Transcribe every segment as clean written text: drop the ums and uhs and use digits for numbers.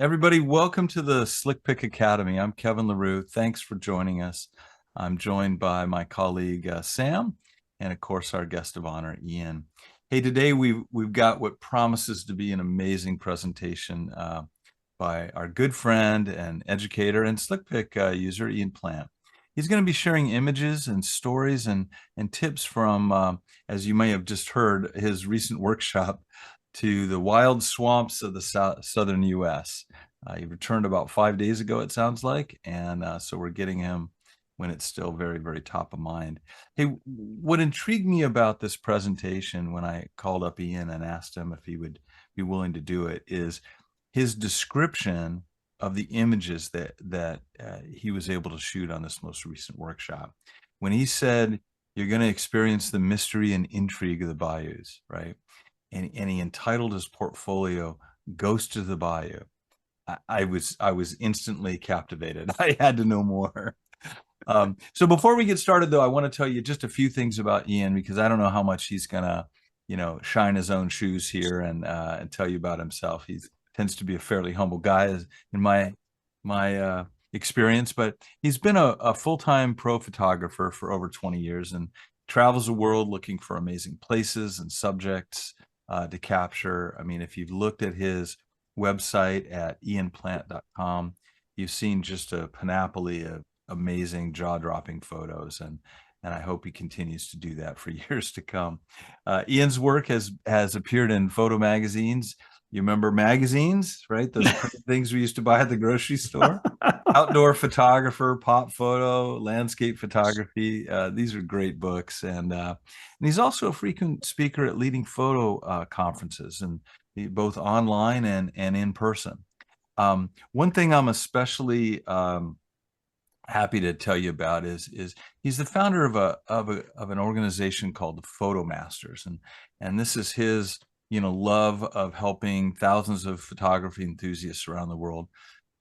Everybody, welcome to the SlickPic Academy. I'm Kevin LaRue. Thanks for joining us. I'm joined by my colleague Sam, and of course our guest of honor, Ian. Hey, today we've got what promises to be an amazing presentation by our good friend and educator and SlickPic user, Ian Plant. He's going to be sharing images and stories and tips from, as you may have just heard, his recent workshop to the wild swamps of the southern U.S. He returned about 5 days ago, it sounds like, and so we're getting him when it's still very, very top of mind. Hey, what intrigued me about this presentation when I called up Ian and asked him if he would be willing to do it is his description of the images that he was able to shoot on this most recent workshop. When he said, "You're going to experience the mystery and intrigue of the bayous," right? And he entitled his portfolio "Ghost of the Bayou." I was instantly captivated. I had to know more. So before we get started, though, I want to tell you just a few things about Ian, because I don't know how much he's gonna, shine his own shoes here and tell you about himself. He tends to be a fairly humble guy, in my experience, but he's been a full-time pro photographer for over 20 years and travels the world looking for amazing places and subjects to capture. I mean, if you've looked at his website at ianplant.com, you've seen just a panoply of amazing jaw-dropping photos, and I hope he continues to do that for years to come. Ian's work has appeared in photo magazines. You remember magazines, right? Those things we used to buy at the grocery store. Outdoor Photographer, Pop Photo, Landscape Photography. These are great books, and he's also a frequent speaker at leading photo conferences, and both online and in person. One thing I'm especially happy to tell you about is he's the founder of an organization called the Photo Masters, and this is his love of helping thousands of photography enthusiasts around the world.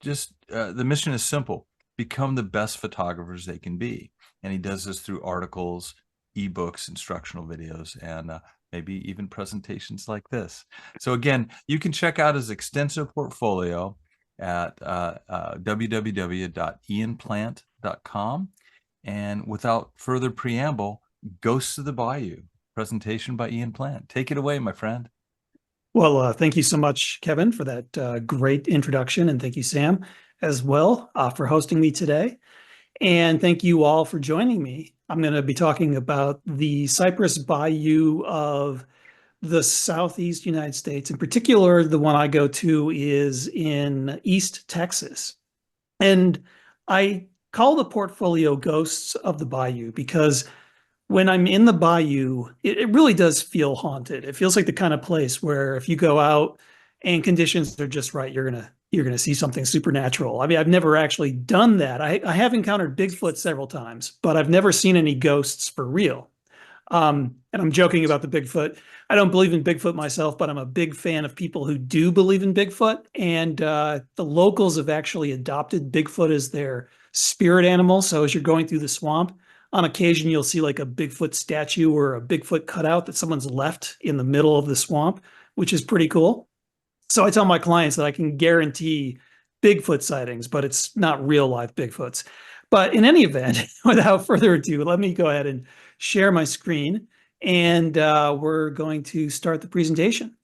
Just the mission is simple: become the best photographers they can be. And he does this through articles, ebooks, instructional videos, and maybe even presentations like this. So again, you can check out his extensive portfolio at www.ianplant.com. And without further preamble, Ghosts of the Bayou, presentation by Ian Plant. Take it away, my friend. Well, thank you so much, Kevin, for that great introduction. And thank you, Sam, as well, for hosting me today. And thank you all for joining me. I'm going to be talking about the cypress bayou of the Southeast United States. In particular, the one I go to is in East Texas. And I call the portfolio Ghosts of the Bayou because when I'm in the bayou, it really does feel haunted. It feels like the kind of place where if you go out and conditions are just right, you're gonna see something supernatural. I mean, I've never actually done that. I have encountered Bigfoot several times, but I've never seen any ghosts for real. And I'm joking about the Bigfoot. I don't believe in Bigfoot myself, but I'm a big fan of people who do believe in Bigfoot. And the locals have actually adopted Bigfoot as their spirit animal. So as you're going through the swamp, on occasion, you'll see like a Bigfoot statue or a Bigfoot cutout that someone's left in the middle of the swamp, which is pretty cool. So I tell my clients that I can guarantee Bigfoot sightings, but it's not real life Bigfoots. But in any event, without further ado, let me go ahead and share my screen, and we're going to start the presentation.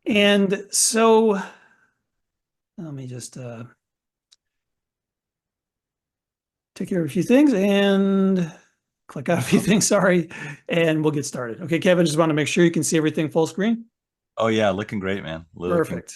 And so let me just take care of a few things and click out a few things, sorry, and we'll get started. Okay, Kevin, just want to make sure you can see everything full screen. Oh yeah, looking great, man. Perfect.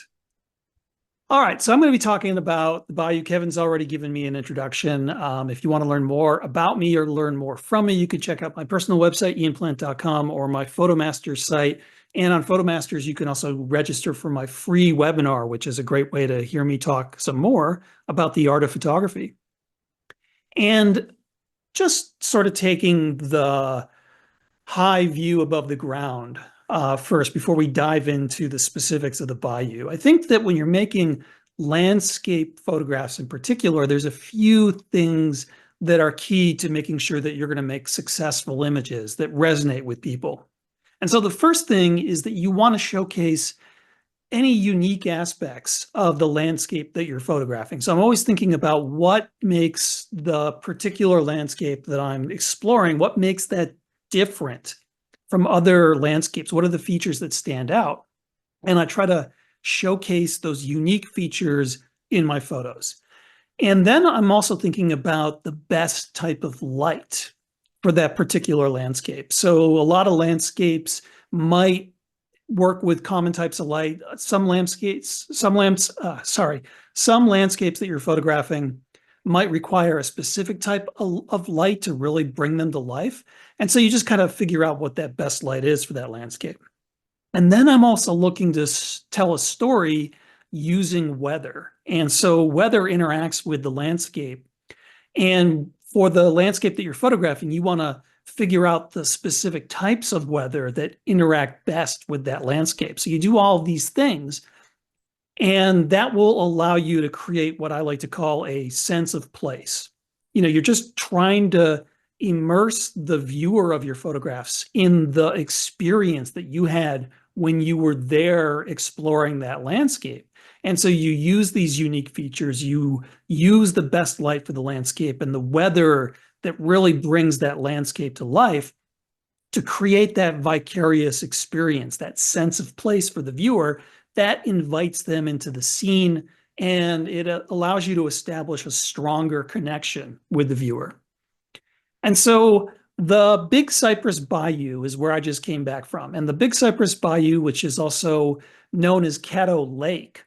All right, so I'm going to be talking about the Bayou. Kevin's already given me an introduction. If you want to learn more about me or learn more from me, you can check out my personal website, ianplant.com, or my PhotoMasters site. And on PhotoMasters, you can also register for my free webinar, which is a great way to hear me talk some more about the art of photography. And just sort of taking the high view above the ground first, before we dive into the specifics of the bayou. I think that when you're making landscape photographs in particular, there's a few things that are key to making sure that you're going to make successful images that resonate with people. And so the first thing is that you want to showcase any unique aspects of the landscape that you're photographing. So I'm always thinking about what makes the particular landscape that I'm exploring, what makes that different from other landscapes? What are the features that stand out? And I try to showcase those unique features in my photos. And then I'm also thinking about the best type of light for that particular landscape. So a lot of landscapes might work with common types of light. Some landscapes that you're photographing might require a specific type of light to really bring them to life. And so you just kind of figure out what that best light is for that landscape. And then I'm also looking to tell a story using weather. And so weather interacts with the landscape. And for the landscape that you're photographing, you want to figure out the specific types of weather that interact best with that landscape. So you do all of these things, and that will allow you to create what I like to call a sense of place. You're just trying to immerse the viewer of your photographs in the experience that you had when you were there exploring that landscape. And so you use these unique features, you use the best light for the landscape and the weather that really brings that landscape to life to create that vicarious experience, that sense of place for the viewer that invites them into the scene, and it allows you to establish a stronger connection with the viewer. And so the Big Cypress Bayou is where I just came back from. And the Big Cypress Bayou, which is also known as Caddo Lake,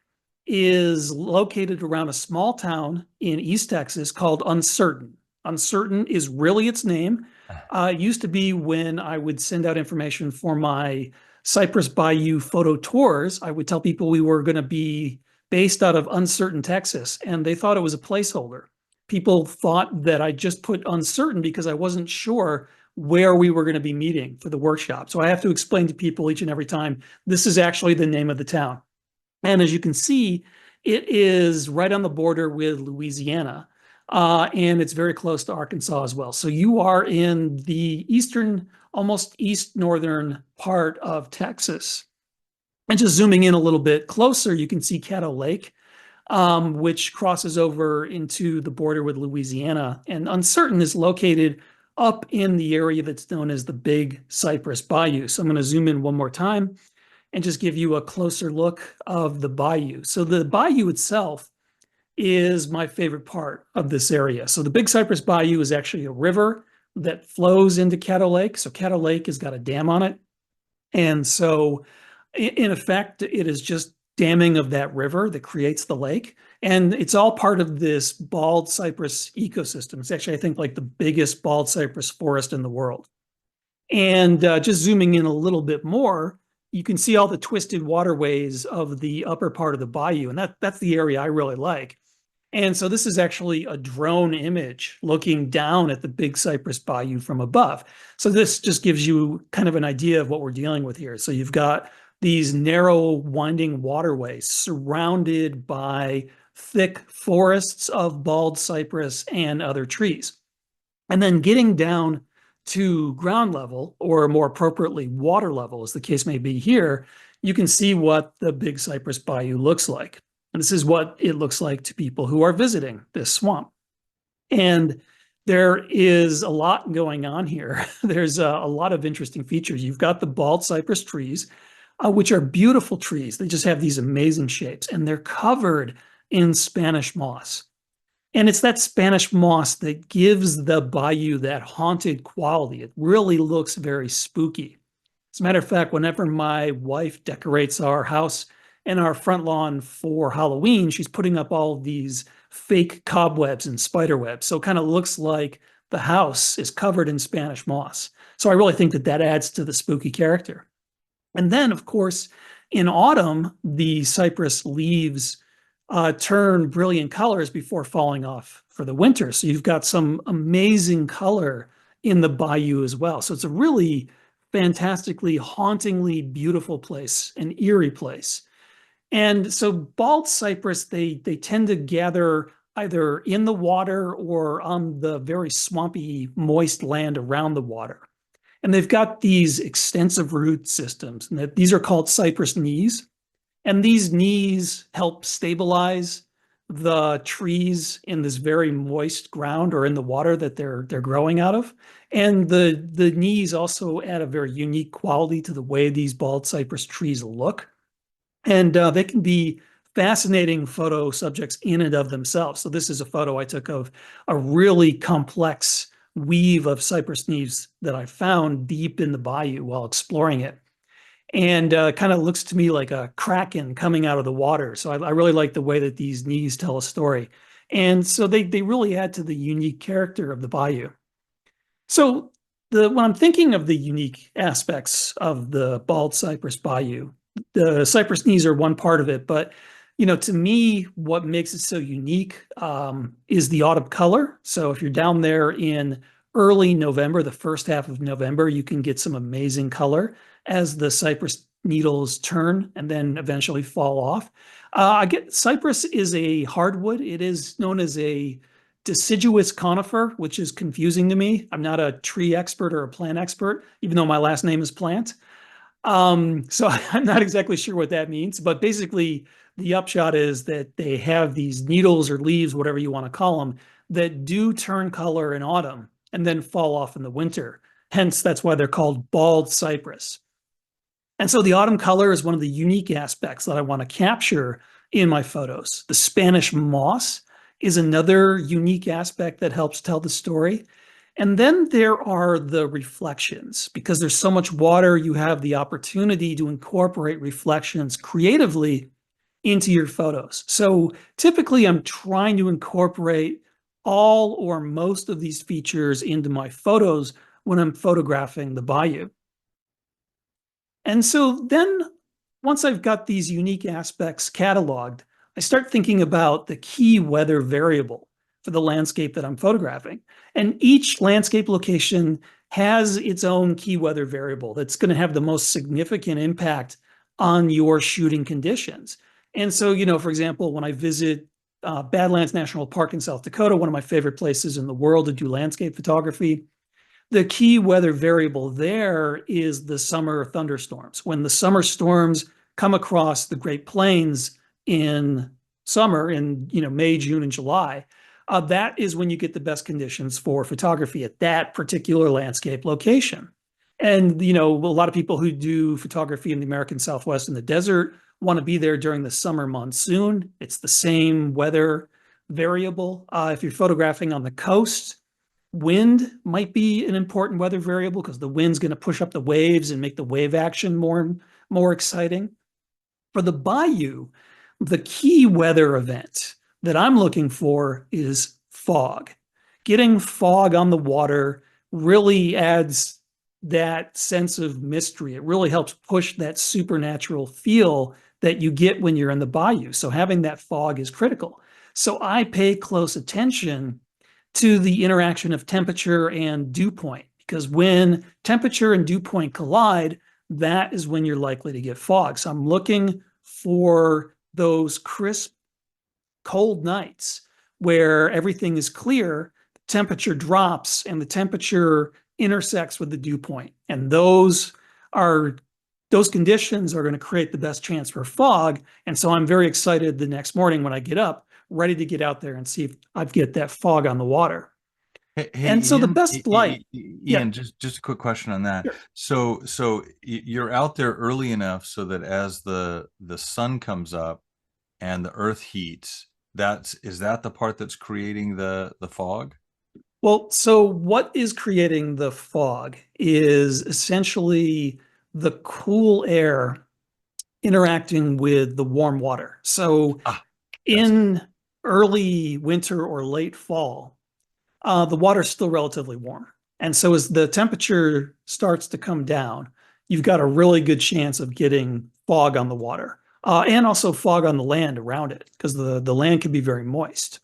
is located around a small town in East Texas called Uncertain. Uncertain is really its name. It used to be when I would send out information for my Cypress Bayou photo tours, I would tell people we were going to be based out of Uncertain, Texas, and they thought it was a placeholder. People thought that I just put Uncertain because I wasn't sure where we were going to be meeting for the workshop. So I have to explain to people each and every time, this is actually the name of the town. And as you can see, it is right on the border with Louisiana, and it's very close to Arkansas as well. So you are in the eastern, almost east northern part of Texas. And just zooming in a little bit closer, you can see Caddo Lake, which crosses over into the border with Louisiana. And Uncertain is located up in the area that's known as the Big Cypress Bayou. So I'm going to zoom in one more time and just give you a closer look of the bayou. So the bayou itself is my favorite part of this area. So the Big Cypress Bayou is actually a river that flows into Caddo Lake. So Caddo Lake has got a dam on it. And so in effect, it is just damming of that river that creates the lake. And it's all part of this bald cypress ecosystem. It's actually, I think, like the biggest bald cypress forest in the world. And just zooming in a little bit more, you can see all the twisted waterways of the upper part of the bayou. And that's the area I really like. And so this is actually a drone image looking down at the Big Cypress Bayou from above. So this just gives you kind of an idea of what we're dealing with here. So you've got these narrow winding waterways surrounded by thick forests of bald cypress and other trees. And then getting down to ground level, or more appropriately, water level, as the case may be here, you can see what the Big Cypress Bayou looks like. And this is what it looks like to people who are visiting this swamp. And there is a lot going on here. There's a lot of interesting features. You've got the bald cypress trees, which are beautiful trees. They just have these amazing shapes, and they're covered in Spanish moss. And it's that Spanish moss that gives the bayou that haunted quality. It really looks very spooky. As a matter of fact, whenever my wife decorates our house and our front lawn for Halloween, she's putting up all of these fake cobwebs and spider webs. So it kind of looks like the house is covered in Spanish moss. So I really think that that adds to the spooky character. And then, of course, in autumn, the cypress leaves turn brilliant colors before falling off for the winter. So you've got some amazing color in the bayou as well. So it's a really fantastically, hauntingly beautiful place, an eerie place. And so bald cypress, they tend to gather either in the water or on the very swampy, moist land around the water. And they've got these extensive root systems, and these are called cypress knees. And these knees help stabilize the trees in this very moist ground or in the water that they're growing out of. And the knees also add a very unique quality to the way these bald cypress trees look. And they can be fascinating photo subjects in and of themselves. So this is a photo I took of a really complex weave of cypress knees that I found deep in the bayou while exploring it. And kind of looks to me like a kraken coming out of the water. So I really like the way that these knees tell a story. And so they really add to the unique character of the bayou. So when I'm thinking of the unique aspects of the bald cypress bayou, the cypress knees are one part of it, but to me, what makes it so unique is the autumn color. So if you're down there in early November, the first half of November, you can get some amazing color as the cypress needles turn and then eventually fall off. Cypress is a hardwood. It is known as a deciduous conifer, which is confusing to me. I'm not a tree expert or a plant expert, even though my last name is Plant. So I'm not exactly sure what that means, but basically the upshot is that they have these needles or leaves, whatever you want to call them, that do turn color in autumn and then fall off in the winter. Hence, that's why they're called bald cypress. And so the autumn color is one of the unique aspects that I want to capture in my photos. The Spanish moss is another unique aspect that helps tell the story. And then there are the reflections. Because there's so much water, you have the opportunity to incorporate reflections creatively into your photos. So typically I'm trying to incorporate all or most of these features into my photos when I'm photographing the bayou. And so then once I've got these unique aspects cataloged, I start thinking about the key weather variable for the landscape that I'm photographing. And each landscape location has its own key weather variable that's going to have the most significant impact on your shooting conditions. And so, for example, when I visit Badlands National Park in South Dakota, one of my favorite places in the world to do landscape photography, the key weather variable there is the summer thunderstorms. When the summer storms come across the Great Plains in summer, in May, June, and July, that is when you get the best conditions for photography at that particular landscape location. And a lot of people who do photography in the American Southwest in the desert want to be there during the summer monsoon. It's the same weather variable. If you're photographing on the coast, wind might be an important weather variable because the wind's going to push up the waves and make the wave action more exciting. For the bayou, the key weather event that I'm looking for is fog. Getting fog on the water really adds that sense of mystery. It really helps push that supernatural feel that you get when you're in the bayou. So having that fog is critical. So I pay close attention to the interaction of temperature and dew point, because when temperature and dew point collide, that is when you're likely to get fog. So I'm looking for those crisp, cold nights where everything is clear, temperature drops, and the temperature intersects with the dew point. And those conditions are going to create the best chance for fog. And so I'm very excited the next morning when I get up, ready to get out there and see if I get that fog on the water. Hey, And so the Ian, best light, yeah, Ian, just a quick question on that. sure. So you're out there early enough so that as the sun comes up and the earth heats, is that the part that's creating the fog? Well, so what is creating the fog is essentially the cool air interacting with the warm water. So Ah, that's in early winter or late fall, the water's still relatively warm. And so as the temperature starts to come down, you've got a really good chance of getting fog on the water and also fog on the land around it because the land can be very moist.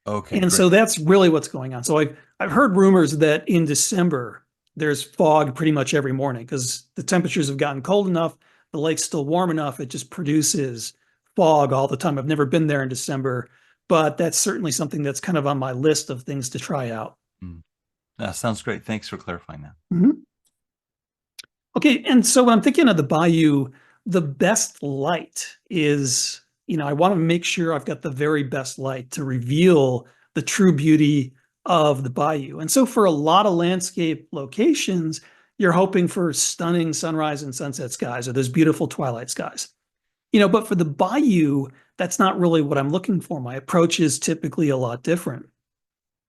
okay, And great. so that's really what's going on. So I've heard rumors that in December, there's fog pretty much every morning because the temperatures have gotten cold enough, the lake's still warm enough, it just produces fog all the time. I've never been there in December, but that's certainly something that's kind of on my list of things to try out. Mm. That sounds great. Thanks for clarifying that. Mhm. Okay, and so when I'm thinking of the bayou, the best light is, I want to make sure I've got the very best light to reveal the true beauty of the bayou. And so for a lot of landscape locations, you're hoping for stunning sunrise and sunset skies or those beautiful twilight skies. But for the bayou, that's not really what I'm looking for. My approach is typically a lot different.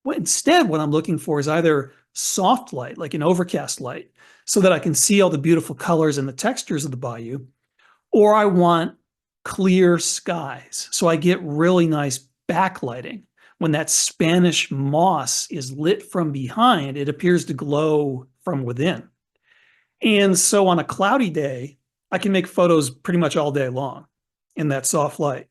Instead, what I'm looking for is either soft light, like an overcast light, so that I can see all the beautiful colors and the textures of the bayou, or I want clear skies. So I get really nice backlighting. When that Spanish moss is lit from behind, it appears to glow from within. And so on a cloudy day, I can make photos pretty much all day long in that soft light.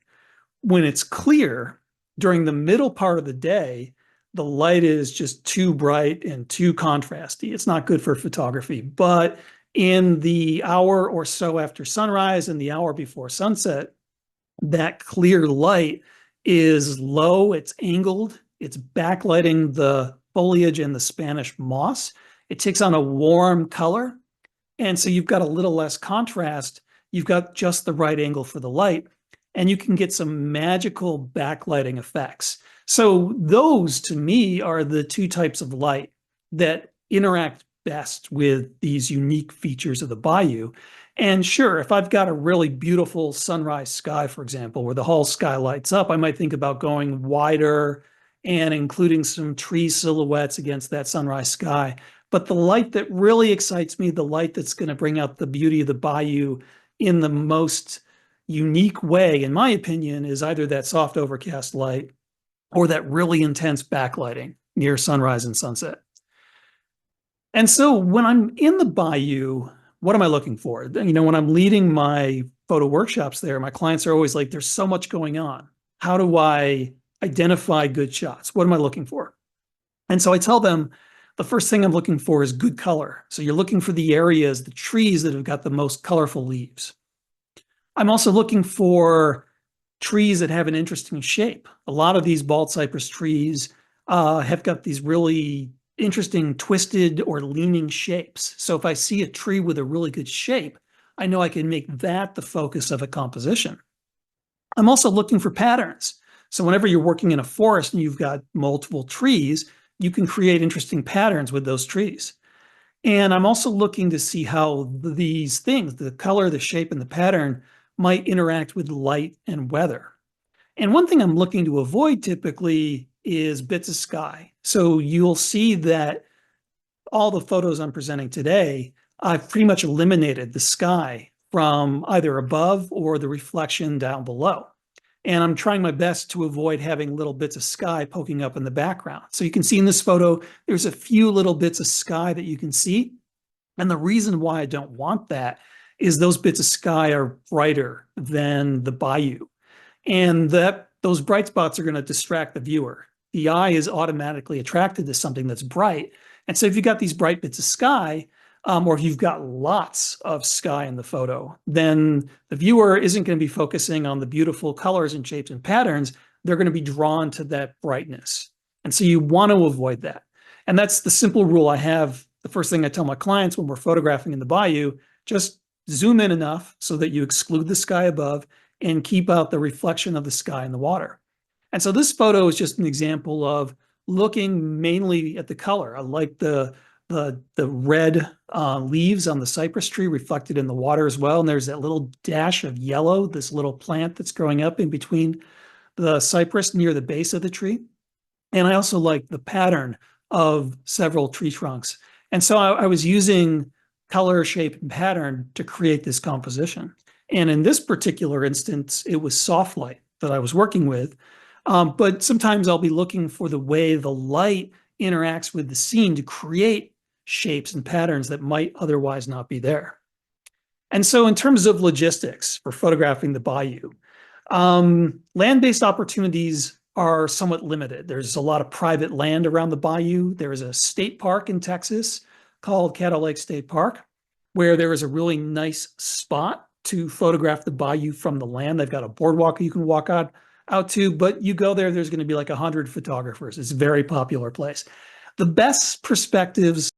When it's clear, during the middle part of the day, the light is just too bright and too contrasty. It's not good for photography. But in the hour or so after sunrise and the hour before sunset, that clear light is low, it's angled, it's backlighting the foliage and the Spanish moss. It takes on a warm color. And so you've got a little less contrast. You've got just the right angle for the light, and you can get some magical backlighting effects. So those, to me, are the two types of light that interact best with these unique features of the bayou. And sure, if I've got a really beautiful sunrise sky, for example, where the whole sky lights up, I might think about going wider and including some tree silhouettes against that sunrise sky. But the light that really excites me, the light that's going to bring out the beauty of the bayou in the most unique way, in my opinion, is either that soft overcast light or that really intense backlighting near sunrise and sunset. And so when I'm in the bayou, what am I looking for? When I'm leading my photo workshops there, my clients are always like, there's so much going on. How do I identify good shots? What am I looking for? And so I tell them, the first thing I'm looking for is good color. So you're looking for the areas, the trees that have got the most colorful leaves. I'm also looking for trees that have an interesting shape. A lot of these bald cypress trees have got these really interesting twisted or leaning shapes. So if I see a tree with a really good shape, I know I can make that the focus of a composition. I'm also looking for patterns. So whenever you're working in a forest and you've got multiple trees, you can create interesting patterns with those trees. And I'm also looking to see how these things, the color, the shape, and the pattern, might interact with light and weather. And one thing I'm looking to avoid typically is bits of sky. So you'll see that all the photos I'm presenting today, I've pretty much eliminated the sky from either above or the reflection down below. And I'm trying my best to avoid having little bits of sky poking up in the background. So you can see in this photo, there's a few little bits of sky that you can see. And the reason why I don't want that is those bits of sky are brighter than the bayou. And those bright spots are going to distract the viewer. The eye is automatically attracted to something that's bright. And so if you've got these bright bits of sky, or if you've got lots of sky in the photo, then the viewer isn't going to be focusing on the beautiful colors and shapes and patterns. They're going to be drawn to that brightness. And so you want to avoid that. And that's the simple rule I have. The first thing I tell my clients when we're photographing in the bayou, just zoom in enough so that you exclude the sky above and keep out the reflection of the sky in the water. And so this photo is just an example of looking mainly at the color. I like the red leaves on the cypress tree reflected in the water as well. And there's that little dash of yellow, this little plant that's growing up in between the cypress near the base of the tree. And I also like the pattern of several tree trunks. And so I was using color, shape, and pattern to create this composition. And in this particular instance, it was soft light that I was working with. But sometimes I'll be looking for the way the light interacts with the scene to create shapes and patterns that might otherwise not be there. And so in terms of logistics for photographing the bayou, land-based opportunities are somewhat limited. There's a lot of private land around the bayou. There is a state park in Texas called Caddo Lake State Park, where there is a really nice spot to photograph the bayou from the land. They've got a boardwalk you can walk out to, but you go there, there's going to be like 100 photographers. It's a very popular place. The best perspectives